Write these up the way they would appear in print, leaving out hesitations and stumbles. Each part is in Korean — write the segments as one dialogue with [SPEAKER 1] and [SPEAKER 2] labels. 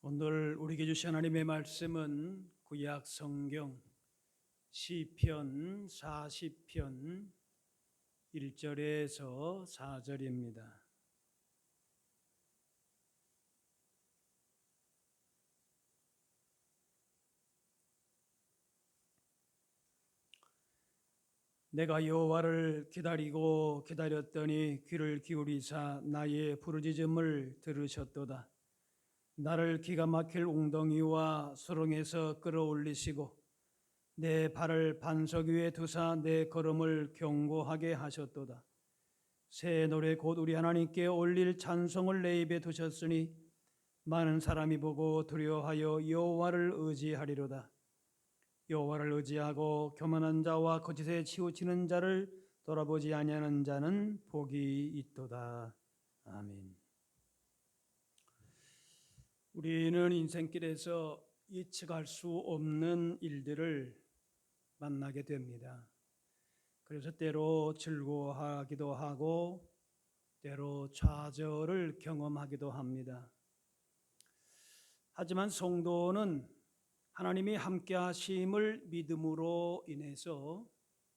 [SPEAKER 1] 오늘 우리에게 주신 하나님의 말씀은 구약 성경 시편 40편 1절에서 4절입니다. 내가 여호와를 기다리고 기다렸더니 귀를 기울이사 나의 부르짖음을 들으셨도다. 나를 기가 막힐 웅덩이와 수렁에서 끌어올리시고 내 발을 반석 위에 두사 내 걸음을 견고하게 하셨도다. 새 노래 곧 우리 하나님께 올릴 찬송을 내 입에 두셨으니 많은 사람이 보고 두려워하여 여호와를 의지하리로다. 여호와를 의지하고 교만한 자와 거짓에 치우치는 자를 돌아보지 아니하는 자는 복이 있도다. 아멘. 우리는 인생길에서 예측할 수 없는 일들을 만나게 됩니다. 그래서 때로 즐거워하기도 하고 때로 좌절을 경험하기도 합니다. 하지만 성도는 하나님이 함께 하심을 믿음으로 인해서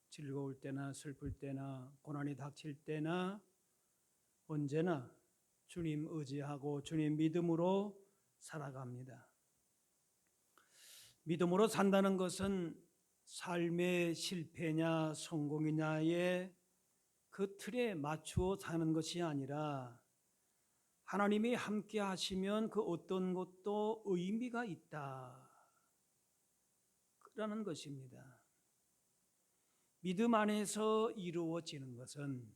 [SPEAKER 1] 즐거울 때나 슬플 때나 고난이 닥칠 때나 언제나 주님 의지하고 주님 믿음으로 살아갑니다. 믿음으로 산다는 것은 삶의 실패냐 성공이냐의 그 틀에 맞추어 사는 것이 아니라 하나님이 함께 하시면 그 어떤 것도 의미가 있다라는 것입니다. 믿음 안에서 이루어지는 것은,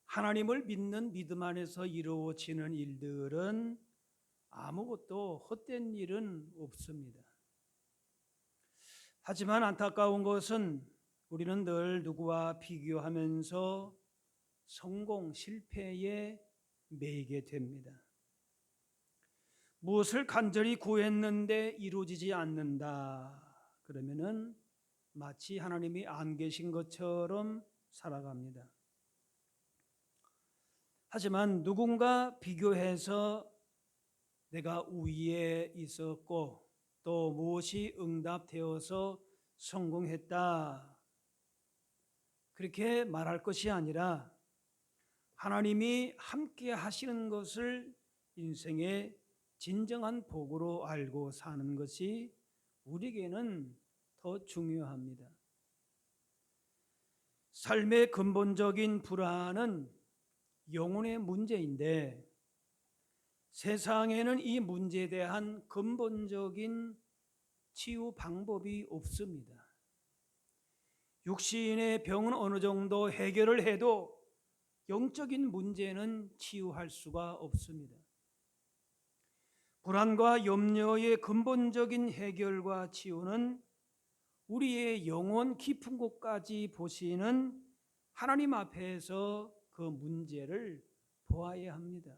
[SPEAKER 1] 하나님을 믿는 믿음 안에서 이루어지는 일들은 아무것도 헛된 일은 없습니다. 하지만 안타까운 것은 우리는 늘 누구와 비교하면서 성공, 실패에 매이게 됩니다. 무엇을 간절히 구했는데 이루어지지 않는다 그러면은 마치 하나님이 안 계신 것처럼 살아갑니다. 하지만 누군가 비교해서 내가 우위에 있었고 또 무엇이 응답되어서 성공했다 그렇게 말할 것이 아니라 하나님이 함께 하시는 것을 인생의 진정한 복으로 알고 사는 것이 우리에게는 더 중요합니다. 삶의 근본적인 불안은 영혼의 문제인데 세상에는 이 문제에 대한 근본적인 치유 방법이 없습니다. 육신의 병은 어느 정도 해결을 해도 영적인 문제는 치유할 수가 없습니다. 불안과 염려의 근본적인 해결과 치유는 우리의 영혼 깊은 곳까지 보시는 하나님 앞에서 그 문제를 보아야 합니다.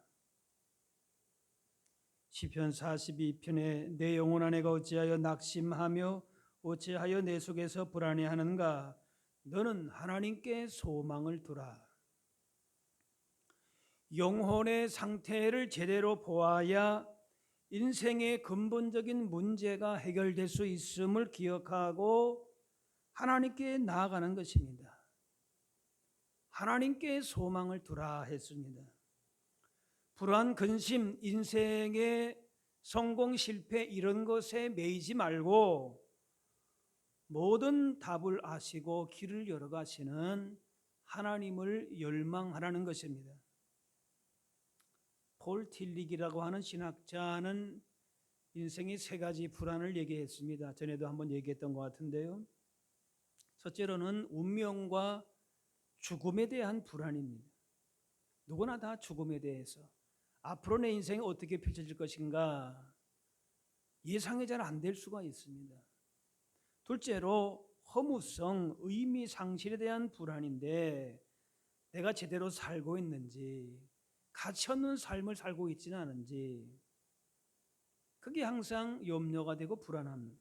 [SPEAKER 1] 시편 42편에 내 영혼아 내가 어찌하여 낙심하며 어찌하여 내 속에서 불안해하는가. 너는 하나님께 소망을 두라. 영혼의 상태를 제대로 보아야 인생의 근본적인 문제가 해결될 수 있음을 기억하고 하나님께 나아가는 것입니다. 하나님께 소망을 두라 했습니다. 불안, 근심, 인생의 성공, 실패 이런 것에 매이지 말고 모든 답을 아시고 길을 열어가시는 하나님을 열망하라는 것입니다. 폴 틸릭이라고 하는 신학자는 인생의 세 가지 불안을 얘기했습니다. 전에도 한번 얘기했던 것 같은데요. 첫째로는 운명과 죽음에 대한 불안입니다. 누구나 다 죽음에 대해서 앞으로 내 인생이 어떻게 펼쳐질 것인가 예상이 잘 안 될 수가 있습니다. 둘째로 허무성, 의미 상실에 대한 불안인데 내가 제대로 살고 있는지 가치 없는 삶을 살고 있지는 않은지 그게 항상 염려가 되고 불안합니다.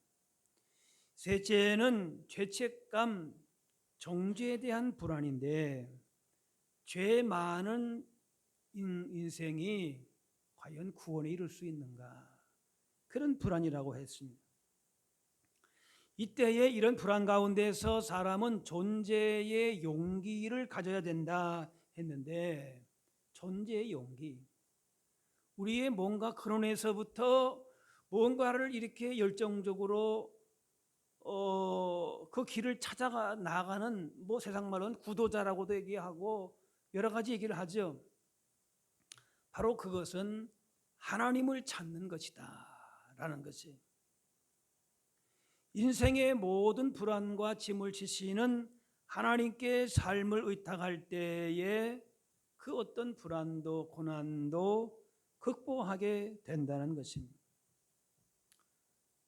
[SPEAKER 1] 셋째는 죄책감, 정죄에 대한 불안인데 죄 많은 인생이 과연 구원에 이룰 수 있는가? 그런 불안이라고 했습니다. 이때에 이런 불안 가운데서 사람은 존재의 용기를 가져야 된다 했는데, 존재의 용기, 우리의 뭔가 근원에서부터 뭔가를 이렇게 열정적으로 그 길을 찾아가 나가는, 뭐 세상 말로는 구도자라고도 얘기하고 여러 가지 얘기를 하죠. 바로 그것은 하나님을 찾는 것이다 라는 것이, 인생의 모든 불안과 짐을 지시는 하나님께 삶을 의탁할 때에 그 어떤 불안도 고난도 극복하게 된다는 것입니다.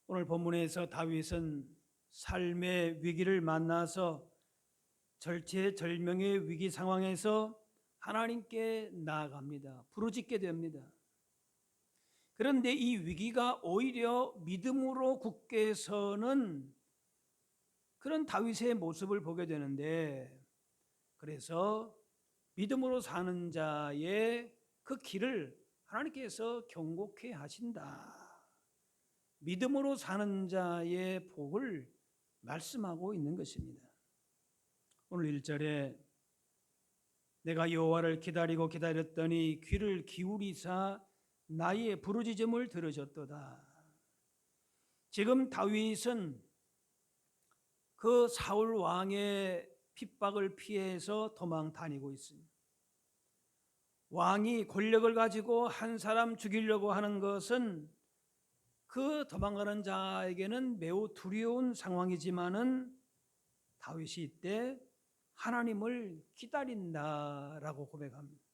[SPEAKER 1] 오늘 본문에서 다윗은 삶의 위기를 만나서 절체절명의 위기 상황에서 하나님께 나아갑니다. 부르짖게 됩니다. 그런데 이 위기가 오히려 믿음으로 굳게 서는 그런 다윗의 모습을 보게 되는데, 그래서 믿음으로 사는 자의 그 길을 하나님께서 경고케 하신다. 믿음으로 사는 자의 복을 말씀하고 있는 것입니다. 오늘 1절에 내가 여호와를 기다리고 기다렸더니 귀를 기울이사 나의 부르짖음을 들으셨도다. 지금 다윗은 그 사울 왕의 핍박을 피해서 도망 다니고 있습니다. 왕이 권력을 가지고 한 사람 죽이려고 하는 것은 그 도망가는 자에게는 매우 두려운 상황이지만은 다윗이 이때 하나님을 기다린다라고 고백합니다.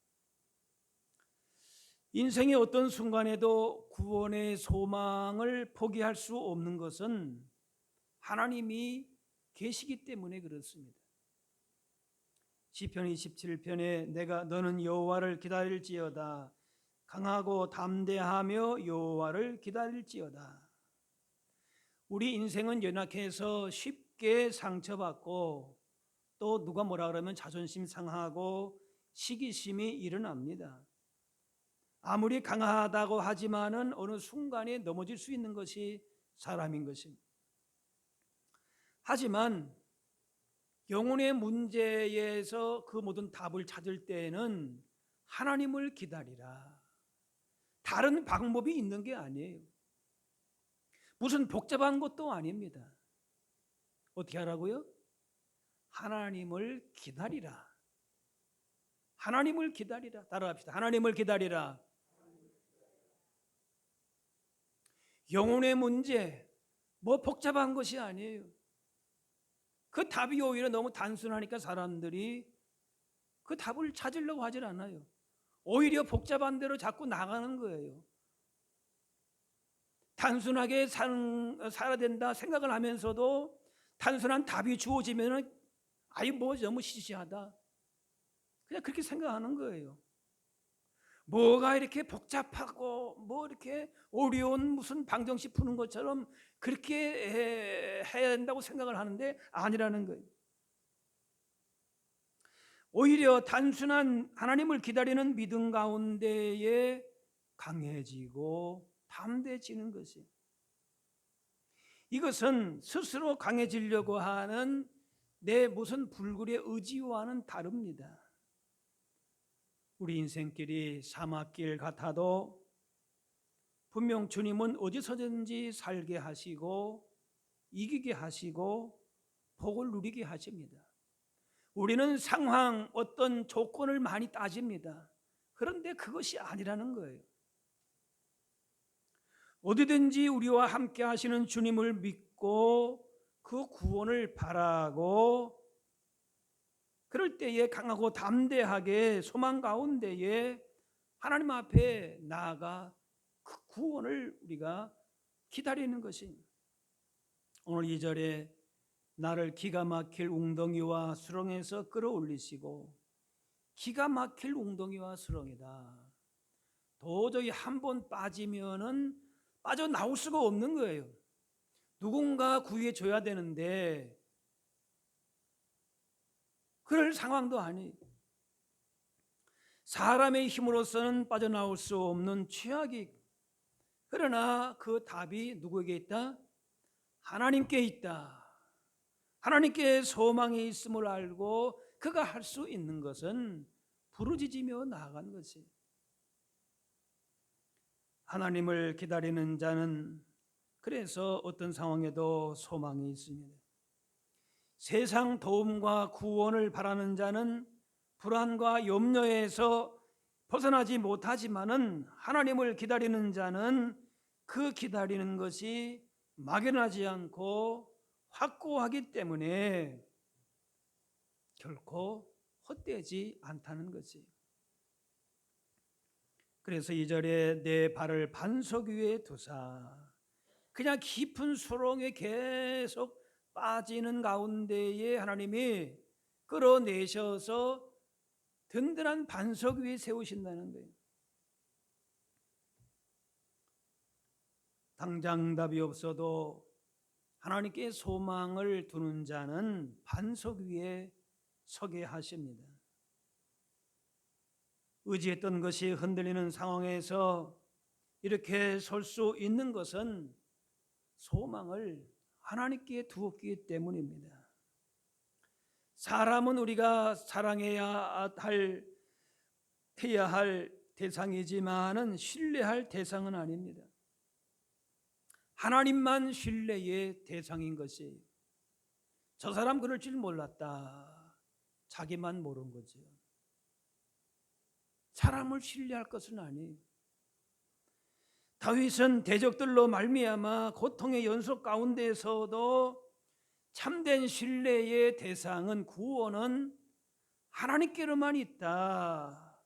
[SPEAKER 1] 인생의 어떤 순간에도 구원의 소망을 포기할 수 없는 것은 하나님이 계시기 때문에 그렇습니다. 시편 27편에 내가 너는 여호와를 기다릴지어다 강하고 담대하며 여호와를 기다릴지어다. 우리 인생은 연약해서 쉽게 상처받고 또 누가 뭐라 그러면 자존심 상하고 시기심이 일어납니다. 아무리 강하다고 하지만은 어느 순간에 넘어질 수 있는 것이 사람인 것입니다. 하지만 영혼의 문제에서 그 모든 답을 찾을 때에는 하나님을 기다리라. 다른 방법이 있는 게 아니에요. 무슨 복잡한 것도 아닙니다. 어떻게 하라고요? 하나님을 기다리라. 하나님을 기다리라. 따라합시다. 하나님을 기다리라. 영혼의 문제, 뭐 복잡한 것이 아니에요. 그 답이 오히려 너무 단순하니까 사람들이 그 답을 찾으려고 하질 않아요. 오히려 복잡한 대로 자꾸 나가는 거예요. 단순하게 살아야 된다 생각을 하면서도 단순한 답이 주어지면 아이 뭐 너무 시시하다, 그냥 그렇게 생각하는 거예요. 뭐가 이렇게 복잡하고 뭐 이렇게 어려운 무슨 방정식 푸는 것처럼 그렇게 해야 된다고 생각을 하는데 아니라는 거예요. 오히려 단순한 하나님을 기다리는 믿음 가운데에 강해지고 담대해지는 것이, 이것은 스스로 강해지려고 하는 내 무슨 불굴의 의지와는 다릅니다. 우리 인생길이 사막길 같아도 분명 주님은 어디서든지 살게 하시고 이기게 하시고 복을 누리게 하십니다. 우리는 상황, 어떤 조건을 많이 따집니다. 그런데 그것이 아니라는 거예요. 어디든지 우리와 함께 하시는 주님을 믿고 그 구원을 바라고, 그럴 때에 강하고 담대하게 소망 가운데에 하나님 앞에 나아가 그 구원을 우리가 기다리는 것입니다. 오늘 2절에 나를 기가 막힐 웅덩이와 수렁에서 끌어올리시고, 기가 막힐 웅덩이와 수렁이다. 도저히 한번 빠지면은 빠져나올 수가 없는 거예요. 누군가 구해 줘야 되는데 그럴 상황도 아니에요. 사람의 힘으로서는 빠져나올 수 없는 최악이, 그러나 그 답이 누구에게 있다? 하나님께 있다. 하나님께 소망이 있음을 알고 그가 할 수 있는 것은 부르짖으며 나아간 것이. 하나님을 기다리는 자는 그래서 어떤 상황에도 소망이 있습니다. 세상 도움과 구원을 바라는 자는 불안과 염려에서 벗어나지 못하지만은 하나님을 기다리는 자는 그 기다리는 것이 막연하지 않고 확고하기 때문에 결코 헛되지 않다는 것이. 그래서 2절에 내 발을 반석 위에 두사, 그냥 깊은 수렁에 계속 빠지는 가운데에 하나님이 끌어내셔서 든든한 반석 위에 세우신다는 거예요. 당장 답이 없어도 하나님께 소망을 두는 자는 반석 위에 서게 하십니다. 의지했던 것이 흔들리는 상황에서 이렇게 설 수 있는 것은 소망을 하나님께 두었기 때문입니다. 사람은 우리가 사랑해야 해야 할 대상이지만은 신뢰할 대상은 아닙니다. 하나님만 신뢰의 대상인 것이. 저 사람 그럴 줄 몰랐다. 자기만 모른 거죠. 사람을 신뢰할 것은 아니에요. 다윗은 대적들로 말미암아 고통의 연속 가운데서도 참된 신뢰의 대상은, 구원은 하나님께로만 있다.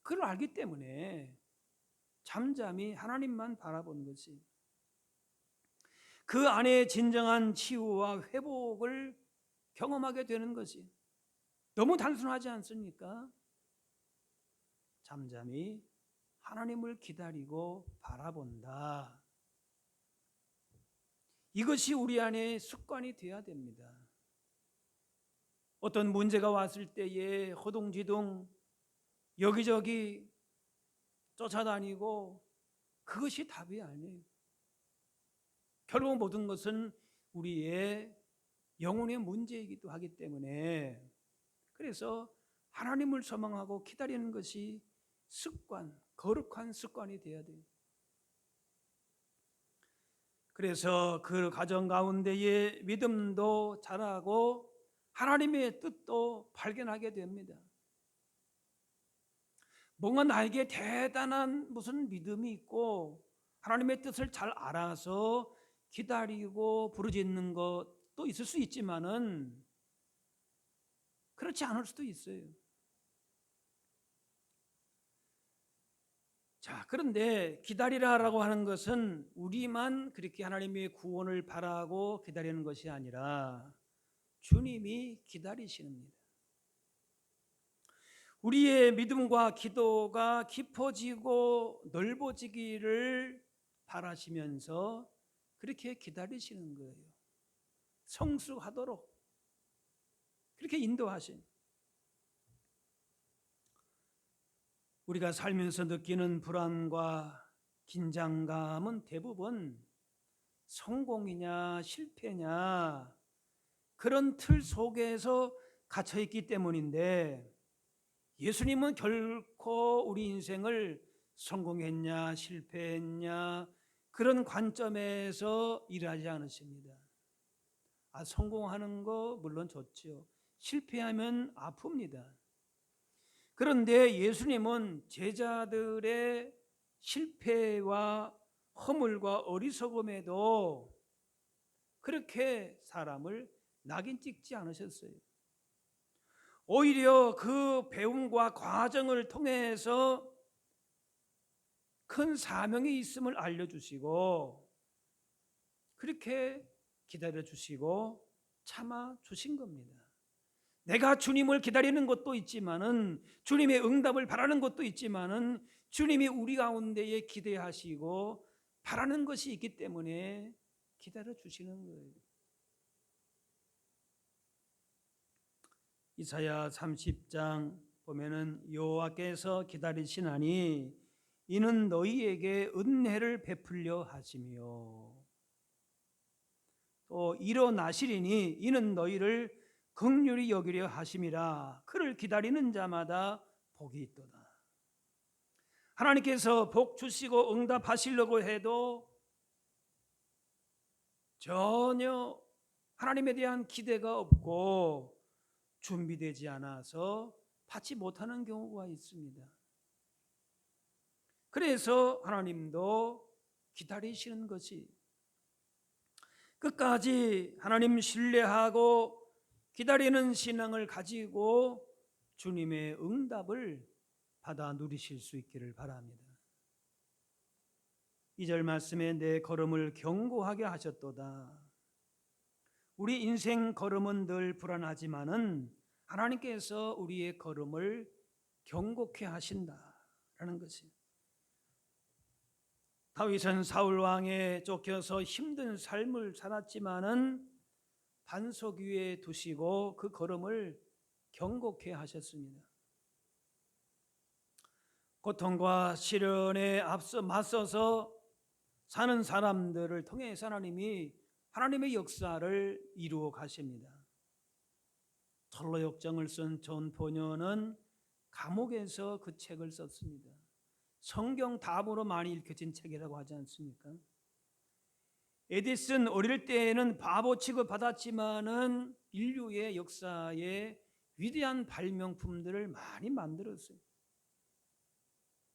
[SPEAKER 1] 그걸 알기 때문에 잠잠히 하나님만 바라본 것이, 그 안에 진정한 치유와 회복을 경험하게 되는 것이 너무 단순하지 않습니까? 잠잠히 하나님을 기다리고 바라본다. 이것이 우리 안에 습관이 되어야 됩니다. 어떤 문제가 왔을 때에 허둥지둥 여기저기 쫓아다니고 그것이 답이 아니에요. 결국 모든 것은 우리의 영혼의 문제이기도 하기 때문에, 그래서 하나님을 소망하고 기다리는 것이 습관, 거룩한 습관이 되어야 돼요. 그래서 그 가정 가운데에 믿음도 자라고 하나님의 뜻도 발견하게 됩니다. 뭔가 나에게 대단한 무슨 믿음이 있고 하나님의 뜻을 잘 알아서 기다리고 부르짖는 것도 있을 수 있지만은 그렇지 않을 수도 있어요. 자, 그런데 기다리라라고 하는 것은 우리만 그렇게 하나님의 구원을 바라고 기다리는 것이 아니라 주님이 기다리십니다. 우리의 믿음과 기도가 깊어지고 넓어지기를 바라시면서 그렇게 기다리시는 거예요. 성숙하도록 그렇게 인도하신. 우리가 살면서 느끼는 불안과 긴장감은 대부분 성공이냐 실패냐 그런 틀 속에서 갇혀있기 때문인데, 예수님은 결코 우리 인생을 성공했냐 실패했냐 그런 관점에서 일하지 않으십니다. 성공하는 거 물론 좋죠. 실패하면 아픕니다. 그런데 예수님은 제자들의 실패와 허물과 어리석음에도 그렇게 사람을 낙인 찍지 않으셨어요. 오히려 그 배움과 과정을 통해서 큰 사명이 있음을 알려주시고 그렇게 기다려주시고 참아주신 겁니다. 내가 주님을 기다리는 것도 있지만은, 주님의 응답을 바라는 것도 있지만은, 주님이 우리 가운데에 기대하시고 바라는 것이 있기 때문에 기다려주시는 거예요. 이사야 30장 보면은 여호와께서 기다리시나니 이는 너희에게 은혜를 베풀려 하시며 또 일어나시리니 이는 너희를 긍휼히 여기려 하심이라. 그를 기다리는 자마다 복이 있도다. 하나님께서 복 주시고 응답하시려고 해도 전혀 하나님에 대한 기대가 없고 준비되지 않아서 받지 못하는 경우가 있습니다. 그래서 하나님도 기다리시는 것이, 끝까지 하나님 신뢰하고 기다리는 신앙을 가지고 주님의 응답을 받아 누리실 수 있기를 바랍니다. 2절 말씀에 내 걸음을 견고하게 하셨도다. 우리 인생 걸음은 늘 불안하지만은 하나님께서 우리의 걸음을 견고케 하신다라는 것이. 다윗은 사울 왕에 쫓겨서 힘든 삶을 살았지만은 반석 위에 두시고 그 걸음을 견고케 하셨습니다. 고통과 시련에 앞서 맞서서 사는 사람들을 통해서 하나님이 하나님의 역사를 이루어 가십니다. 철로 역정을 쓴 존 보녀는 감옥에서 그 책을 썼습니다. 성경 다음으로 많이 읽혀진 책이라고 하지 않습니까? 에디슨 어릴 때에는 바보 취급받았지만은 인류의 역사에 위대한 발명품들을 많이 만들었어요.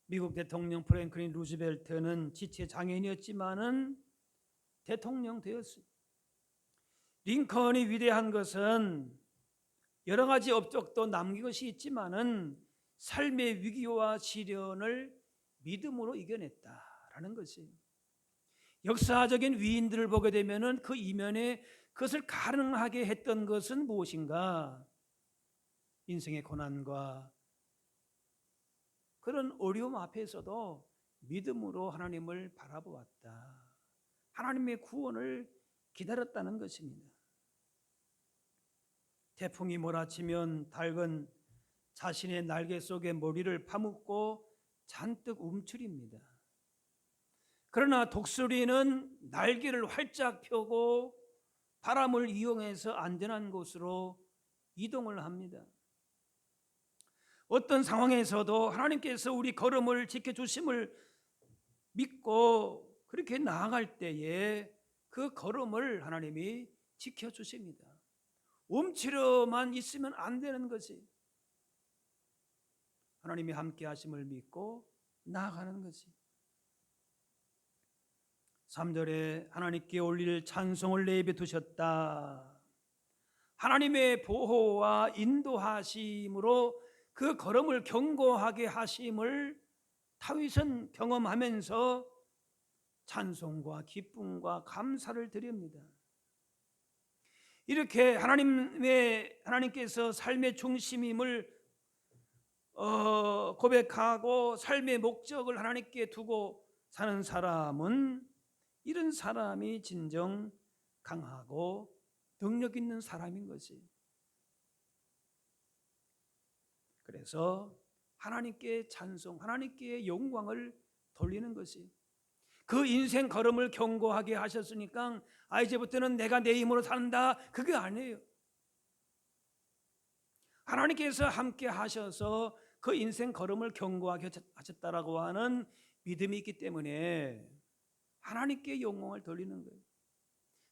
[SPEAKER 1] 미국 대통령 프랭클린 루즈벨트는 지체 장애인이었지만은 대통령 되었어요. 링컨이 위대한 것은 여러 가지 업적도 남긴 것이 있지만은 삶의 위기와 시련을 믿음으로 이겨냈다라는 것이에요. 역사적인 위인들을 보게 되면은 그 이면에 그것을 가능하게 했던 것은 무엇인가? 인생의 고난과 그런 어려움 앞에서도 믿음으로 하나님을 바라보았다. 하나님의 구원을 기다렸다는 것입니다. 태풍이 몰아치면 닭은 자신의 날개 속에 머리를 파묻고 잔뜩 움츠립니다. 그러나 독수리는 날개를 활짝 펴고 바람을 이용해서 안전한 곳으로 이동을 합니다. 어떤 상황에서도 하나님께서 우리 걸음을 지켜주심을 믿고 그렇게 나아갈 때에 그 걸음을 하나님이 지켜주십니다. 움츠려만 있으면 안 되는 것이, 하나님이 함께 하심을 믿고 나아가는 것이. 3절에 하나님께 올릴 찬송을 내입에 두셨다. 하나님의 보호와 인도하심으로 그 걸음을 견고하게 하심을 다윗은 경험하면서 찬송과 기쁨과 감사를 드립니다. 이렇게 하나님께서 삶의 중심임을 고백하고 삶의 목적을 하나님께 두고 사는 사람은, 이런 사람이 진정 강하고 능력 있는 사람인 것이. 그래서 하나님께 찬송, 하나님께 영광을 돌리는 것이, 그 인생 걸음을 견고하게 하셨으니까 이제부터는 내가 내 힘으로 산다, 그게 아니에요. 하나님께서 함께 하셔서 그 인생 걸음을 견고하게 하셨다라고 하는 믿음이 있기 때문에 하나님께 영광을 돌리는 거예요.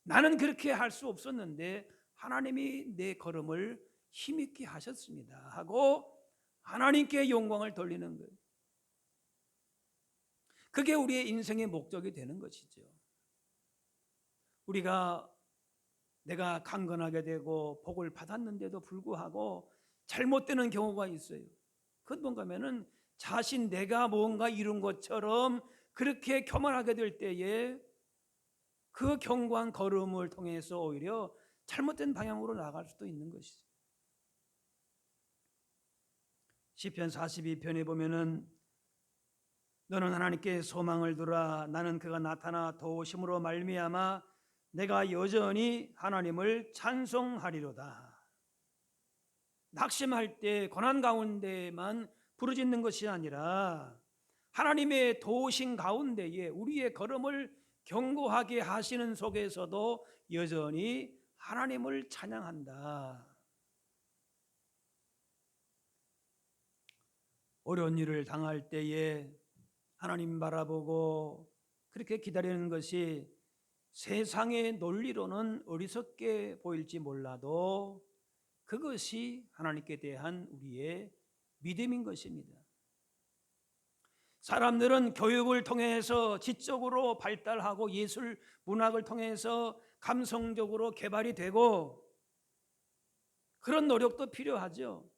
[SPEAKER 1] 나는 그렇게 할 수 없었는데 하나님이 내 걸음을 힘있게 하셨습니다 하고 하나님께 영광을 돌리는 거예요. 그게 우리의 인생의 목적이 되는 것이죠. 내가 강건하게 되고 복을 받았는데도 불구하고 잘못되는 경우가 있어요. 그건 뭔가 하면은 내가 뭔가 이룬 것처럼 그렇게 교만하게 될 때에 그 견고한 걸음을 통해서 오히려 잘못된 방향으로 나갈 수도 있는 것이죠. 시편 42편에 보면은 너는 하나님께 소망을 두라. 나는 그가 나타나 도우심으로 말미암아 내가 여전히 하나님을 찬송하리로다. 낙심할 때 고난 가운데만 부르짖는 것이 아니라 하나님의 도우신 가운데에 우리의 걸음을 견고하게 하시는 속에서도 여전히 하나님을 찬양한다. 어려운 일을 당할 때에 하나님 바라보고 그렇게 기다리는 것이 세상의 논리로는 어리석게 보일지 몰라도 그것이 하나님께 대한 우리의 믿음인 것입니다. 사람들은 교육을 통해서 지적으로 발달하고 예술, 문학을 통해서 감성적으로 개발이 되고 그런 노력도 필요하죠.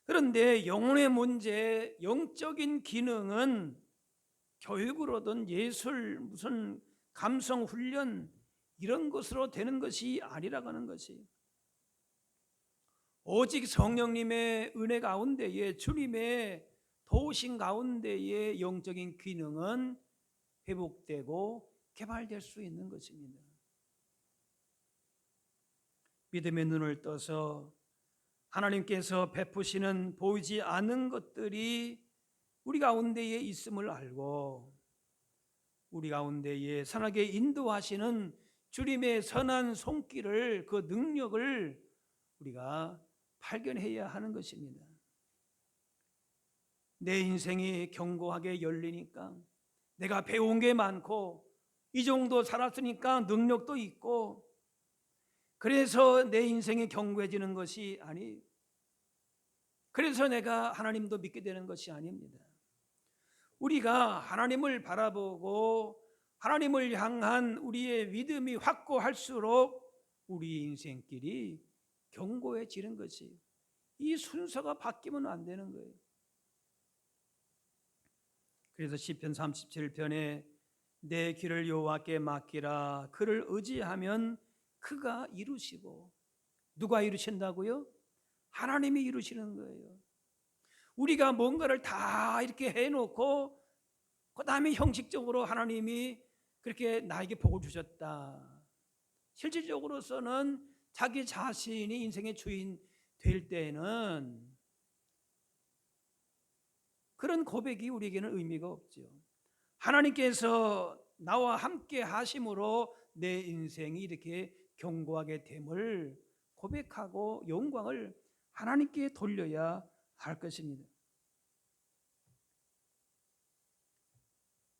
[SPEAKER 1] 그런데 영혼의 문제, 영적인 기능은 교육으로든 예술, 무슨 감성 훈련 이런 것으로 되는 것이 아니라고 하는 것이, 오직 성령님의 은혜 가운데에 주님의 도우신 가운데에 영적인 기능은 회복되고 개발될 수 있는 것입니다. 믿음의 눈을 떠서 하나님께서 베푸시는 보이지 않는 것들이 우리 가운데에 있음을 알고 우리 가운데에 선하게 인도하시는 주님의 선한 손길을, 그 능력을 우리가 발견해야 하는 것입니다. 내 인생이 견고하게 열리니까 내가 배운 게 많고 이 정도 살았으니까 능력도 있고 그래서 내 인생이 견고해지는 것이 아니, 그래서 내가 하나님도 믿게 되는 것이 아닙니다. 우리가 하나님을 바라보고 하나님을 향한 우리의 믿음이 확고할수록 우리 인생길이 견고해지는 것이, 이 순서가 바뀌면 안 되는 거예요. 그래서 시편 37편에 내 길을 여호와께 맡기라, 그를 의지하면 그가 이루시고, 누가 이루신다고요? 하나님이 이루시는 거예요. 우리가 뭔가를 다 이렇게 해놓고 그 다음에 형식적으로 하나님이 그렇게 나에게 복을 주셨다, 실질적으로서는 자기 자신이 인생의 주인 될 때는 그런 고백이 우리에게는 의미가 없죠. 하나님께서 나와 함께 하심으로 내 인생이 이렇게 견고하게 됨을 고백하고 영광을 하나님께 돌려야 할 것입니다.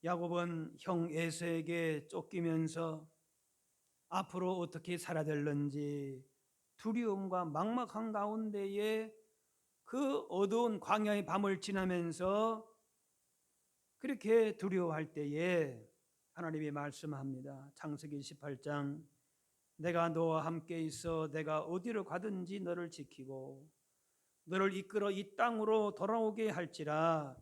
[SPEAKER 1] 야곱은 형 에서에게 쫓기면서 앞으로 어떻게 살아야 될는지 두려움과 막막한 가운데에 그 어두운 광야의 밤을 지나면서 그렇게 두려워할 때에 하나님이 말씀합니다. 창세기 18장, 내가 너와 함께 있어 내가 어디로 가든지 너를 지키고 너를 이끌어 이 땅으로 돌아오게 할지라,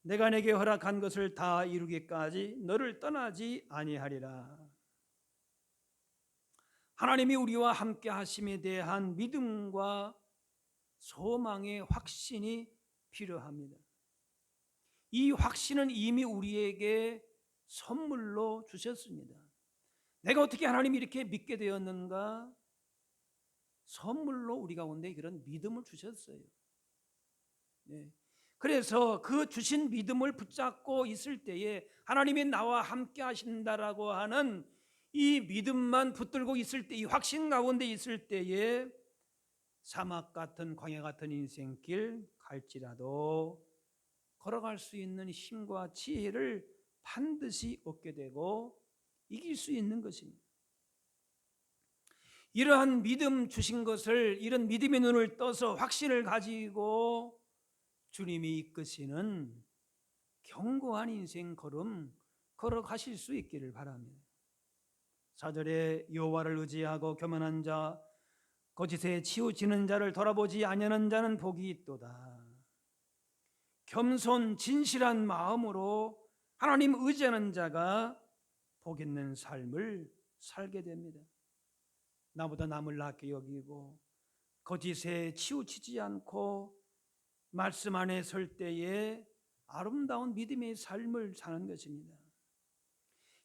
[SPEAKER 1] 내가 내게 허락한 것을 다 이루기까지 너를 떠나지 아니하리라. 하나님이 우리와 함께 하심에 대한 믿음과 소망의 확신이 필요합니다. 이 확신은 이미 우리에게 선물로 주셨습니다. 내가 어떻게 하나님이 이렇게 믿게 되었는가? 선물로 우리 가운데 그런 믿음을 주셨어요. 네. 그래서 그 주신 믿음을 붙잡고 있을 때에 하나님이 나와 함께 하신다라고 하는 이 믿음만 붙들고 있을 때, 이 확신 가운데 있을 때에 사막 같은 광야 같은 인생길 갈지라도 걸어갈 수 있는 힘과 지혜를 반드시 얻게 되고 이길 수 있는 것입니다. 이러한 믿음 주신 것을, 이런 믿음의 눈을 떠서 확신을 가지고 주님이 이끄시는 견고한 인생 걸음 걸어가실 수 있기를 바랍니다. 4절에 여호와를 의지하고 교만한 자, 거짓에 치우치는 자를 돌아보지 아니하는 자는 복이 있도다. 겸손 진실한 마음으로 하나님 의지하는 자가 복 있는 삶을 살게 됩니다. 나보다 남을 낮게 여기고 거짓에 치우치지 않고 말씀 안에 설 때에 아름다운 믿음의 삶을 사는 것입니다.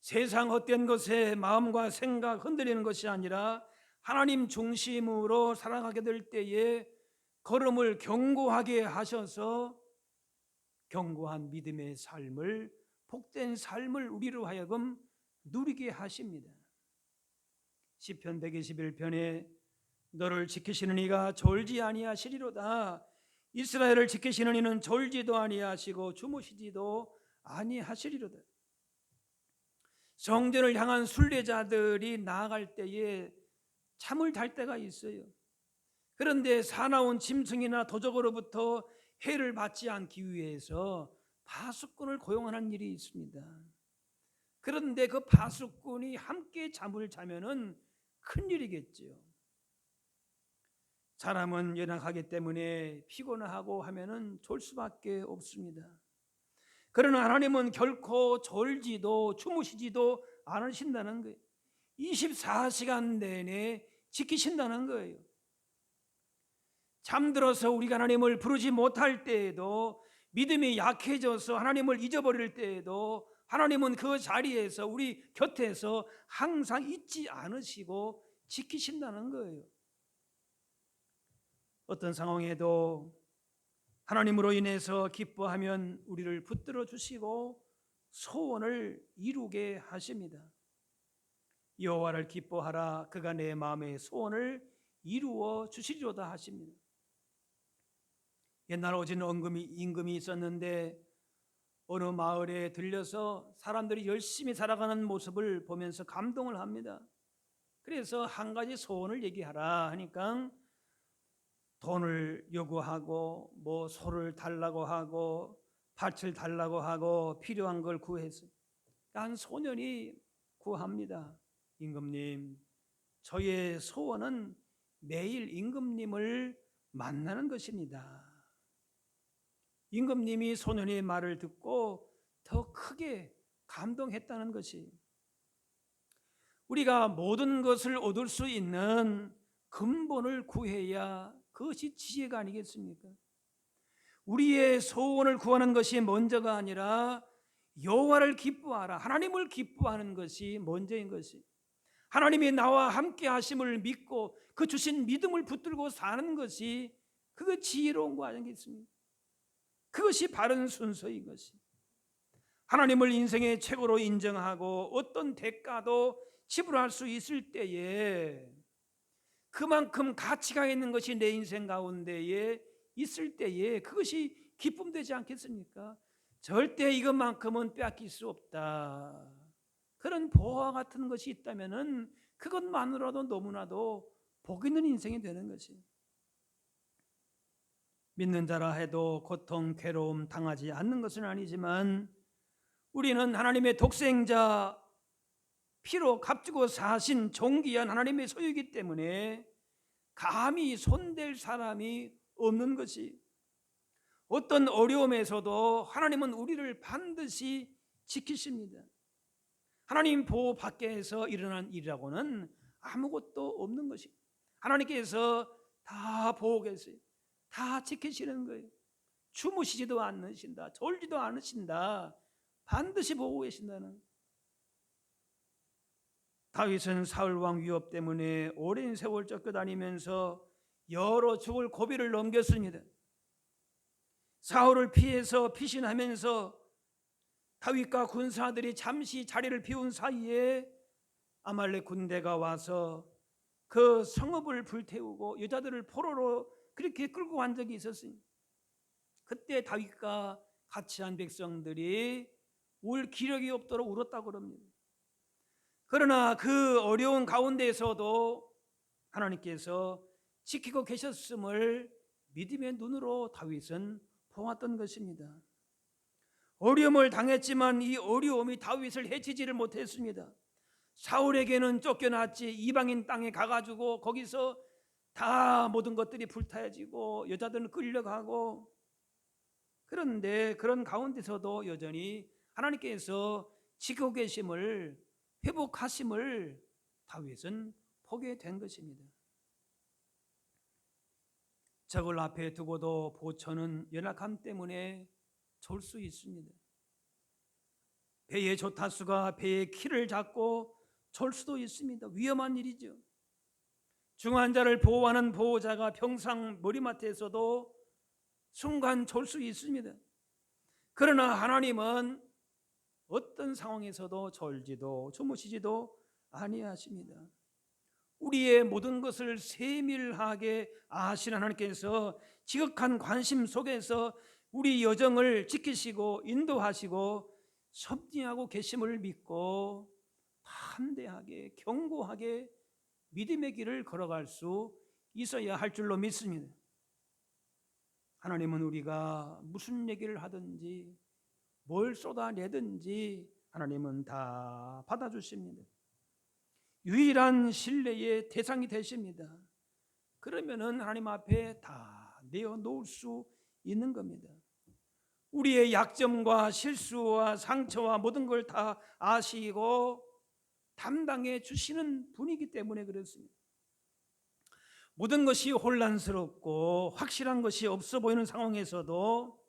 [SPEAKER 1] 세상 헛된 것에 마음과 생각 흔들리는 것이 아니라 하나님 중심으로 살아가게 될 때에 걸음을 견고하게 하셔서 견고한 믿음의 삶을, 복된 삶을 우리로 하여금 누리게 하십니다. 시편 121편에 너를 지키시는 이가 졸지 아니하시리로다. 이스라엘을 지키시는 이는 졸지도 아니하시고 주무시지도 아니하시리로다. 성전을 향한 순례자들이 나아갈 때에 잠을 잘 때가 있어요. 그런데 사나운 짐승이나 도적으로부터 해를 받지 않기 위해서 파수꾼을 고용하는 일이 있습니다. 그런데 그 파수꾼이 함께 잠을 자면은 큰일이겠죠. 사람은 연약하기 때문에 피곤하고 하면은 졸 수밖에 없습니다. 그러나 하나님은 결코 졸지도 주무시지도 않으신다는 거예요. 24시간 내내 지키신다는 거예요. 잠들어서 우리가 하나님을 부르지 못할 때에도, 믿음이 약해져서 하나님을 잊어버릴 때에도 하나님은 그 자리에서 우리 곁에서 항상 잊지 않으시고 지키신다는 거예요. 어떤 상황에도 하나님으로 인해서 기뻐하면 우리를 붙들어 주시고 소원을 이루게 하십니다. 여호와를 기뻐하라, 그가 내 마음의 소원을 이루어 주시리로다 하십니다. 옛날 오진 임금이 있었는데 어느 마을에 들려서 사람들이 열심히 살아가는 모습을 보면서 감동을 합니다. 그래서 한 가지 소원을 얘기하라 하니까 돈을 요구하고 뭐 소를 달라고 하고 밭을 달라고 하고 필요한 걸 구해서 한 소년이 구합니다. 임금님, 저의 소원은 매일 임금님을 만나는 것입니다. 임금님이 소년의 말을 듣고 더 크게 감동했다는 것이, 우리가 모든 것을 얻을 수 있는 근본을 구해야 그것이 지혜가 아니겠습니까? 우리의 소원을 구하는 것이 먼저가 아니라 여호와를 기뻐하라, 하나님을 기뻐하는 것이 먼저인 것이, 하나님이 나와 함께 하심을 믿고 그 주신 믿음을 붙들고 사는 것이 그거 지혜로운 거 아니겠습니까? 그것이 바른 순서인 것이, 하나님을 인생의 최고로 인정하고 어떤 대가도 지불할 수 있을 때에 그만큼 가치가 있는 것이 내 인생 가운데에 있을 때에 그것이 기쁨되지 않겠습니까? 절대 이것만큼은 빼앗길 수 없다. 그런 보화 같은 것이 있다면은 그것만으로도 너무나도 복 있는 인생이 되는 것이. 믿는 자라 해도 고통, 괴로움 당하지 않는 것은 아니지만 우리는 하나님의 독생자, 피로 값주고 사신 존귀한 하나님의 소유이기 때문에 감히 손댈 사람이 없는 것이, 어떤 어려움에서도 하나님은 우리를 반드시 지키십니다. 하나님 보호 밖에서 일어난 일이라고는 아무것도 없는 것이, 하나님께서 다 보고 계세요. 다 지키시는 거예요. 주무시지도 않으신다, 졸지도 않으신다, 반드시 보고 계신다는. 다윗은 사울왕 위협 때문에 오랜 세월 쫓겨다니면서 여러 죽을 고비를 넘겼습니다. 사울을 피해서 피신하면서 다윗과 군사들이 잠시 자리를 비운 사이에 아말렉 군대가 와서 그 성읍을 불태우고 여자들을 포로로 그렇게 끌고 간 적이 있었어요. 그때 다윗과 같이 한 백성들이 울 기력이 없도록 울었다고 합니다. 그러나 그 어려운 가운데에서도 하나님께서 지키고 계셨음을 믿음의 눈으로 다윗은 보았던 것입니다. 어려움을 당했지만 이 어려움이 다윗을 해치지를 못했습니다. 사울에게는 쫓겨났지, 이방인 땅에 가가지고 거기서 다 모든 것들이 불타해지고 여자들은 끌려가고, 그런데 그런 가운데서도 여전히 하나님께서 지키고 계심을, 회복하심을 다윗은 보게 된 것입니다. 적을 앞에 두고도 보초는 연약함 때문에 졸 수 있습니다. 배의 조타수가 배의 키를 잡고 졸 수도 있습니다. 위험한 일이죠. 중한 자를 보호하는 보호자가 평상 머리맡에서도 순간 졸 수 있습니다. 그러나 하나님은 어떤 상황에서도 졸지도 주무시지도 아니하십니다. 우리의 모든 것을 세밀하게 아시는 하나님께서 지극한 관심 속에서 우리 여정을 지키시고 인도하시고 섭리하고 계심을 믿고 담대하게 견고하게 믿음의 길을 걸어갈 수 있어야 할 줄로 믿습니다. 하나님은 우리가 무슨 얘기를 하든지 뭘 쏟아내든지 하나님은 다 받아주십니다. 유일한 신뢰의 대상이 되십니다. 그러면은 하나님 앞에 다 내어놓을 수 있는 겁니다. 우리의 약점과 실수와 상처와 모든 걸 다 아시고 담당해 주시는 분이기 때문에 그렇습니다. 모든 것이 혼란스럽고 확실한 것이 없어 보이는 상황에서도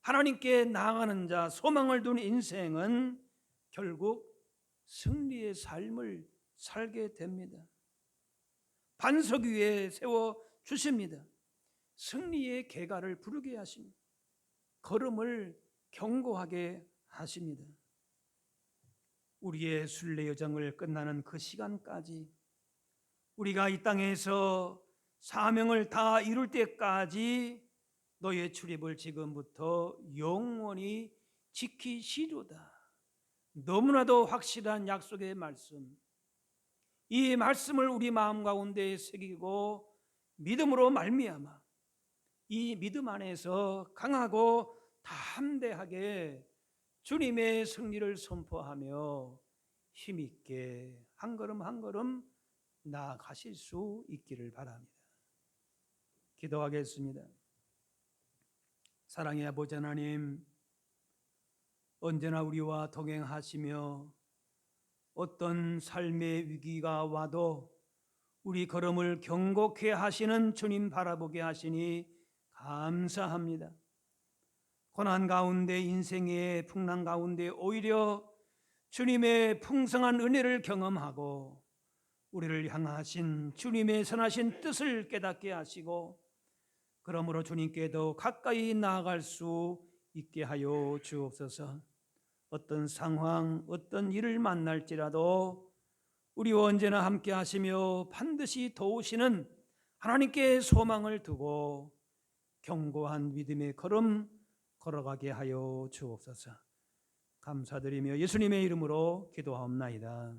[SPEAKER 1] 하나님께 나아가는 자, 소망을 둔 인생은 결국 승리의 삶을 살게 됩니다. 반석 위에 세워 주십니다. 승리의 계가를 부르게 하십니다. 걸음을 견고하게 하십니다. 우리의 순례 여정을 끝나는 그 시간까지, 우리가 이 땅에서 사명을 다 이룰 때까지 너의 출입을 지금부터 영원히 지키시리로다. 너무나도 확실한 약속의 말씀, 이 말씀을 우리 마음 가운데 새기고 믿음으로 말미암아 이 믿음 안에서 강하고 담대하게 주님의 승리를 선포하며 힘있게 한 걸음 한 걸음 나아가실 수 있기를 바랍니다. 기도하겠습니다. 사랑의 아버지 하나님, 언제나 우리와 동행하시며 어떤 삶의 위기가 와도 우리 걸음을 견고케 하시는 주님 바라보게 하시니 감사합니다. 고난 가운데, 인생의 풍랑 가운데 오히려 주님의 풍성한 은혜를 경험하고 우리를 향하신 주님의 선하신 뜻을 깨닫게 하시고 그러므로 주님께도 가까이 나아갈 수 있게 하여 주옵소서. 어떤 상황, 어떤 일을 만날지라도 우리와 언제나 함께 하시며 반드시 도우시는 하나님께 소망을 두고 견고한 믿음의 걸음 걸어가게 하여 주옵소서. 감사드리며 예수님의 이름으로 기도하옵나이다.